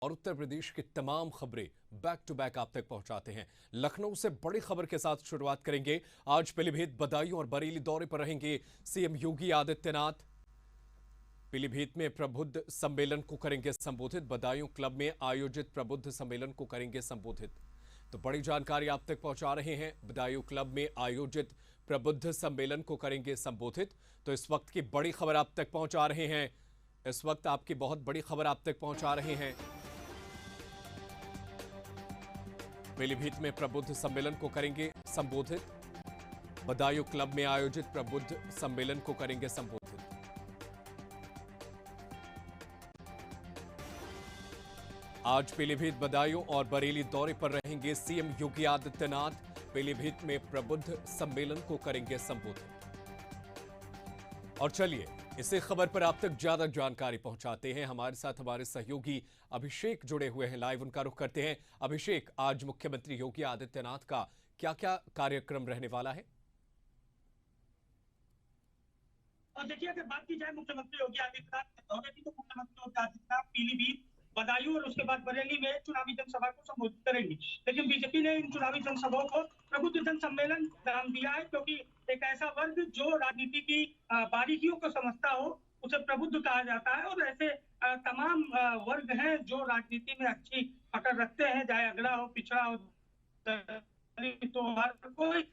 और उत्तर प्रदेश की तमाम खबरें बैक टू बैक आप तक पहुंचाते हैं। लखनऊ से बड़ी खबर के साथ शुरुआत करेंगे। आज पीलीभीत, बदायूं और बरेली दौरे पर रहेंगे सीएम योगी आदित्यनाथ। पीलीभीत में प्रबुद्ध सम्मेलन को करेंगे संबोधित। बदायूं क्लब में आयोजित प्रबुद्ध सम्मेलन को करेंगे संबोधित। तो बड़ी जानकारी आप तक पहुंचा रहे हैं। बदायूं क्लब में आयोजित प्रबुद्ध सम्मेलन को करेंगे संबोधित। तो इस वक्त की बड़ी खबर आप तक पहुंचा रहे हैं। इस वक्त आपकी बहुत बड़ी खबर आप तक पहुंचा रहे हैं। पीलीभीत में प्रबुद्ध सम्मेलन को करेंगे संबोधित। बदायूं क्लब में आयोजित प्रबुद्ध सम्मेलन को करेंगे संबोधित। आज पीलीभीत, बदायूं और बरेली दौरे पर रहेंगे सीएम योगी आदित्यनाथ। पीलीभीत में प्रबुद्ध सम्मेलन को करेंगे संबोधित। और चलिए इसी खबर पर आप तक ज्यादा जानकारी पहुंचाते हैं। हमारे साथ हमारे सहयोगी अभिषेक जुड़े हुए हैं, लाइव उनका रुख करते हैं। अभिषेक, आज मुख्यमंत्री योगी आदित्यनाथ का क्या क्या कार्यक्रम रहने वाला है? और देखिए, अगर बात की जाए मुख्यमंत्री योगी आदित्यनाथ के दौरे की, तो मुख्यमंत्री योगी आदित्यनाथ पीलीभीत, बदायूं और उसके बाद बरेली में चुनावी जनसभा को संबोधित करेंगे। लेकिन बीजेपी ने इन चुनावी जनसभाओं को प्रबुद्ध जन सम्मेलन नाम दिया है, क्योंकि एक ऐसा वर्ग जो राजनीति की बारीकियों को समझता हो उसे प्रबुद्ध कहा जाता है। और ऐसे तमाम वर्ग हैं जो राजनीति में अच्छी पकड़ रखते हैं, चाहे अगड़ा हो, पिछड़ा हो, दलित हो, हर कोई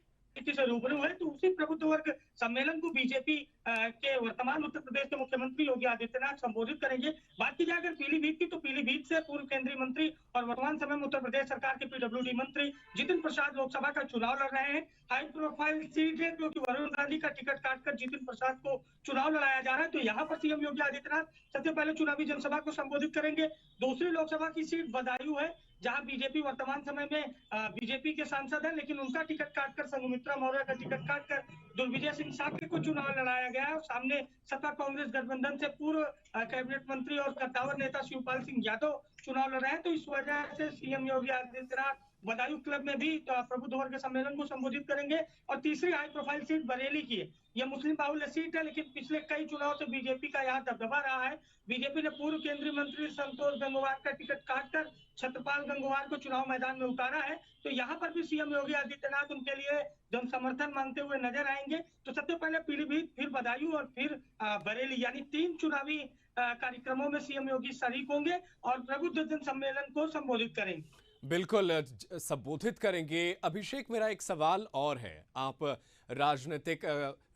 से रूबरू है। तो उसी प्रबुद्ध वर्ग सम्मेलन को बीजेपी के वर्तमान उत्तर प्रदेश के मुख्यमंत्री योगी आदित्यनाथ संबोधित करेंगे। बात की जाए अगर पीलीभीत की, तो पीलीभीत से पूर्व केंद्रीय मंत्री और वर्तमान समय में उत्तर प्रदेश सरकार के पीडब्ल्यूडी मंत्री जितिन प्रसाद लोकसभा का चुनाव लड़ रहे हैं। हाई प्रोफाइल सीट है, क्योंकि वरुण गांधी का टिकट काटकर जितिन प्रसाद को चुनाव लड़ाया जा रहा है। तो यहाँ पर सीएम योगी आदित्यनाथ सबसे पहले चुनावी जनसभा को संबोधित करेंगे। दूसरी लोकसभा की सीट बदायूं है, जहां बीजेपी वर्तमान समय में बीजेपी के सांसद है, लेकिन उनका टिकट काटकर संघमित्रा मौर्य का टिकट काटकर दुर्विजय सिंह साके को चुनाव लड़ाया गया है। और सामने सपा कांग्रेस गठबंधन से पूर्व कैबिनेट मंत्री और कद्दावर नेता शिवपाल सिंह यादव चुनाव लड़ रहे हैं। तो इस वजह से सीएम योगी आदित्यनाथ बदायूं क्लब में भी प्रबुद्ध वर्ग सम्मेलन को संबोधित करेंगे। और तीसरी हाई प्रोफाइल सीट बरेली की है। यह मुस्लिम बाहुल्य सीट है, लेकिन पिछले कई चुनाव से बीजेपी का यहाँ दबदबा रहा है। बीजेपी ने पूर्व केंद्रीय मंत्री संतोष गंगवार का टिकट काटकर छत्रपाल गंगवार को चुनाव मैदान में उतारा है। तो यहाँ पर भी सीएम योगी आदित्यनाथ उनके लिए जन समर्थन मांगते हुए नजर आएंगे। तो सबसे पहले पीलीभीत, फिर बदायूं और फिर बरेली, यानी 3 चुनावी कार्यक्रमों में सीएम योगी शरीक होंगे और प्रबुद्ध जन सम्मेलन को संबोधित करेंगे। बिल्कुल संबोधित करेंगे। अभिषेक, मेरा एक सवाल और है। आप राजनीतिक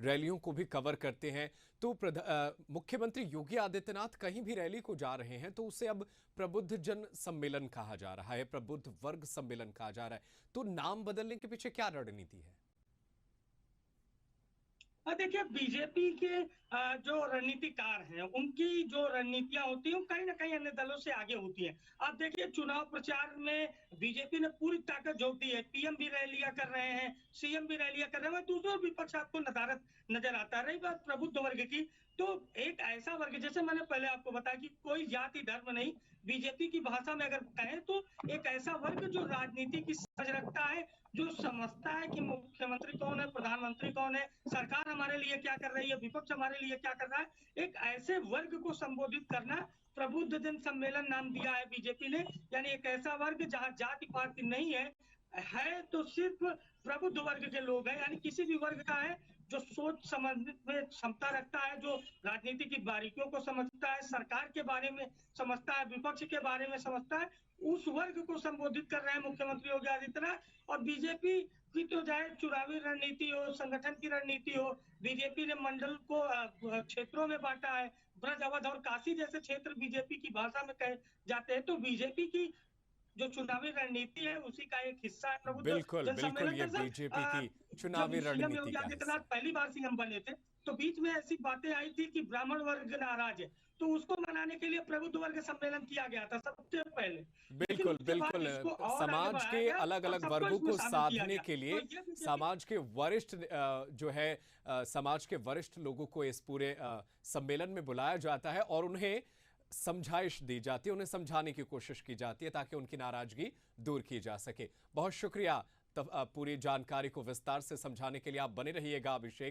रैलियों को भी कवर करते हैं, तो मुख्यमंत्री योगी आदित्यनाथ कहीं भी रैली को जा रहे हैं तो उसे अब प्रबुद्ध जन सम्मेलन कहा जा रहा है, प्रबुद्ध वर्ग सम्मेलन कहा जा रहा है। तो नाम बदलने के पीछे क्या रणनीति है? देखिए, बीजेपी के जो रणनीतिकार हैं, उनकी जो रणनीतियां होती हैं, कहीं ना कहीं अन्य दलों से आगे होती हैं। आप देखिए, चुनाव प्रचार में बीजेपी ने पूरी ताकत झोंक दी है। पीएम भी रैलियां कर रहे हैं, सीएम भी रैलियां कर रहे हैं, दूसरा विपक्ष आपको नदारद नजर आता है। रही बात प्रबुद्ध वर्ग की, तो एक ऐसा वर्ग, जैसे मैंने पहले आपको बताया कि कोई जाति धर्म नहीं, बीजेपी की भाषा में अगर कहें तो एक ऐसा वर्ग जो राजनीति की समझ रखता है, जो समझता है कि मुख्यमंत्री कौन है, प्रधानमंत्री कौन है, सरकार हमारे लिए क्या कर रही है, विपक्ष हमारे लिए क्या कर रहा है। एक ऐसे वर्ग को संबोधित करना प्रबुद्ध जन सम्मेलन नाम दिया है बीजेपी ने। यानी एक ऐसा वर्ग जहां जाति पाति नहीं है तो सिर्फ प्रबुद्ध वर्ग के लोग हैं। यानी किसी भी वर्ग का है जो सोच समझ में क्षमता रखता है, जो राजनीति की बारीकियों को समझता है, सरकार के बारे में समझता है, विपक्ष के बारे में समझता है, उस वर्ग को संबोधित कर रहे हैं मुख्यमंत्री योगी आदित्यनाथ। और बीजेपी की तो चाहे चुनावी रणनीति हो, संगठन की रणनीति हो, बीजेपी ने मंडल को क्षेत्रों में बांटा है। ब्रज, अवध और काशी जैसे क्षेत्र बीजेपी की भाषा में कहे जाते हैं। तो बीजेपी की जो चुनावी रणनीति है, उसी का एक हिस्सा है प्रबुद्ध बिल्कुल जन बिल्कुल, ये सम्मेलन। बीजेपी की चुनावी जब सीएम रणनीति योगी का हिस्सा। आदित्यनाथ पहली बार सीएम बने थे, तो बीच में ऐसी बातें आई थी कि ब्राह्मण वर्ग नाराज है, तो उसको मनाने के लिए प्रबुद्ध वर्ग सम्मेलन किया गया था सबसे पहले। लेकिन बिल्कुल उसके बाद बिल्कुल, इसको और आगे समाज बढ़ाया के गया अलग और अलग सबको वर्गों इसमें को शामिल किया साधने गया। के तो लिए ये बीजेपी समाज के वरिष्ठ जो है समाज के वरिष्ठ लोगों को इस पूरे सम्मेलन में बुलाया जाता है और उन्हें समझाइश दी जाती है, उन्हें समझाने की कोशिश की जाती है ताकि उनकी नाराजगी दूर की जा सके। बहुत शुक्रिया पूरी जानकारी को विस्तार से समझाने के लिए। आप बने रहिएगा अभिषेक।